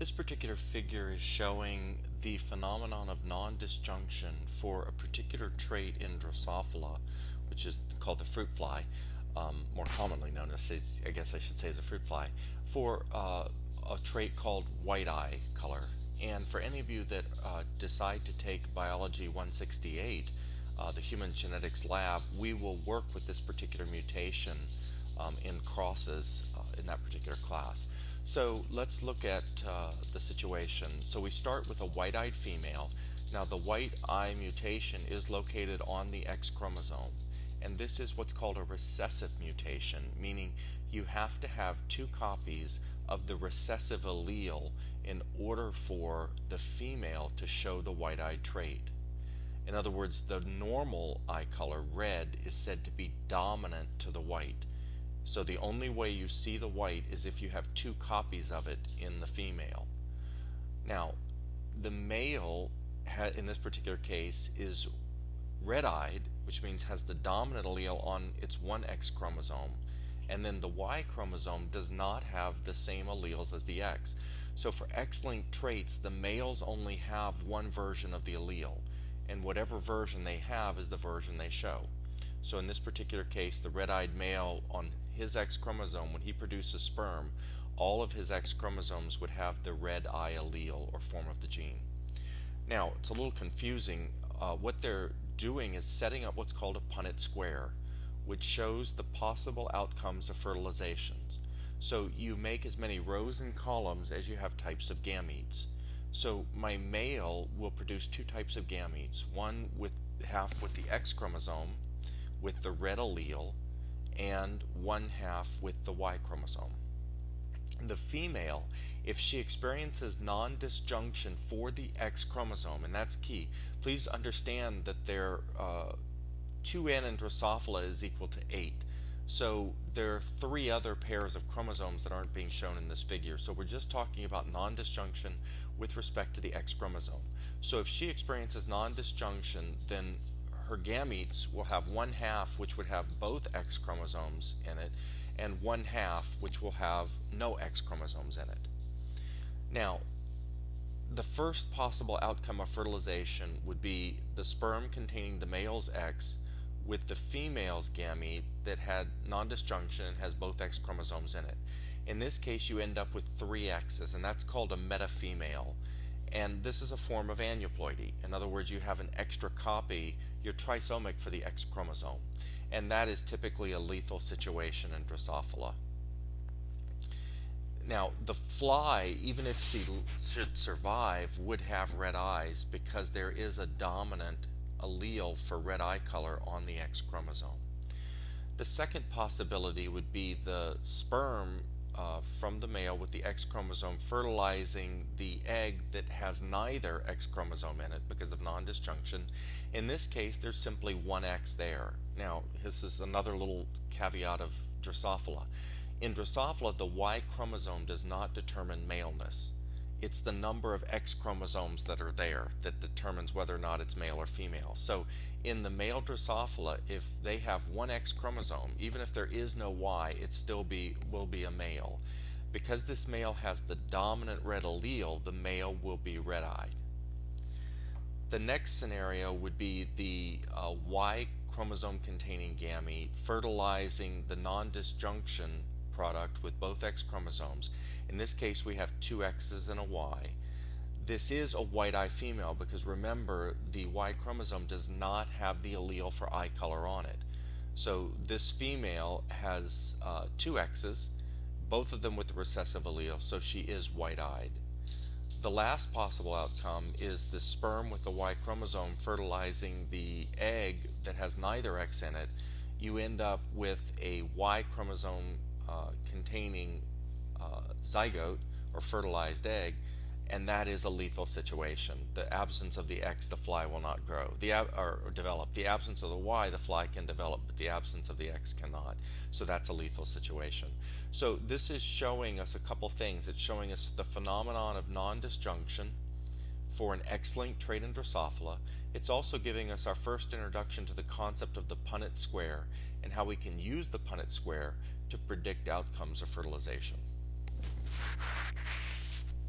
This particular figure is showing the phenomenon of non-disjunction for a particular trait in Drosophila, which is called the fruit fly, more commonly known as, I guess I should say, as a fruit fly, for a trait called white eye color. And for any of you that decide to take Biology 168, the Human Genetics Lab, we will work with this particular mutation in crosses in that particular class. So let's look at the situation. So we start with a white-eyed female. Now the white eye mutation is located on the X chromosome, and this is what's called a recessive mutation, meaning you have to have two copies of the recessive allele in order for the female to show the white-eyed trait. In other words, the normal eye color, red, is said to be dominant to the white. So the only way you see the white is if you have two copies of it in the female. Now, the male, in this particular case, is red-eyed, which means has the dominant allele on its one X chromosome, and then the Y chromosome does not have the same alleles as the X. So for X-linked traits, the males only have one version of the allele, and whatever version they have is the version they show. So in this particular case, the red-eyed male on his X chromosome, when he produces sperm, all of his X chromosomes would have the red eye allele or form of the gene. Now, it's a little confusing. What they're doing is setting up what's called a Punnett square, which shows the possible outcomes of fertilizations. So you make as many rows and columns as you have types of gametes. So my male will produce two types of gametes, one with half with the X chromosome with the red allele, and one half with the Y chromosome. The female, if she experiences non-disjunction for the X chromosome, and that's key, please understand that their 2n in Drosophila is equal to 8. So there are three other pairs of chromosomes that aren't being shown in this figure. So we're just talking about non-disjunction with respect to the X chromosome. So if she experiences non-disjunction, then her gametes will have one half which would have both X chromosomes in it, and one half which will have no X chromosomes in it. Now, the first possible outcome of fertilization would be the sperm containing the male's X with the female's gamete that had non-disjunction and has both X chromosomes in it. In this case, you end up with three X's, and that's called a metafemale. And this is a form of aneuploidy. In other words, you have an extra copy, you're trisomic for the X chromosome. And that is typically a lethal situation in Drosophila. Now, the fly, even if she should survive, would have red eyes because there is a dominant allele for red eye color on the X chromosome. The second possibility would be the sperm from the male with the X chromosome fertilizing the egg that has neither X chromosome in it because of non-disjunction. In this case, there's simply one X there. Now, this is another little caveat of Drosophila. In Drosophila, the Y chromosome does not determine maleness. It's the number of X chromosomes that are there that determines whether or not it's male or female. So in the male Drosophila, if they have one X chromosome, even if there is no Y, it still will be a male. Because this male has the dominant red allele, the male will be red-eyed. The next scenario would be the Y chromosome containing gamete fertilizing the non-disjunction product with both X chromosomes. In this case, we have two X's and a Y. This is a white eye female because remember, the Y chromosome does not have the allele for eye color on it. So this female has two X's, both of them with the recessive allele, so she is white-eyed. The last possible outcome is the sperm with the Y chromosome fertilizing the egg that has neither X in it. You end up with a Y chromosome containing zygote or fertilized egg, and that is a lethal situation. The absence of the X, the fly will not grow or develop. The absence of the Y, the fly can develop, but the absence of the X cannot. So that's a lethal situation. So this is showing us a couple things. It's showing us the phenomenon of non-disjunction for an X-linked trait in Drosophila. It's also giving us our first introduction to the concept of the Punnett square and how we can use the Punnett square to predict outcomes of fertilization.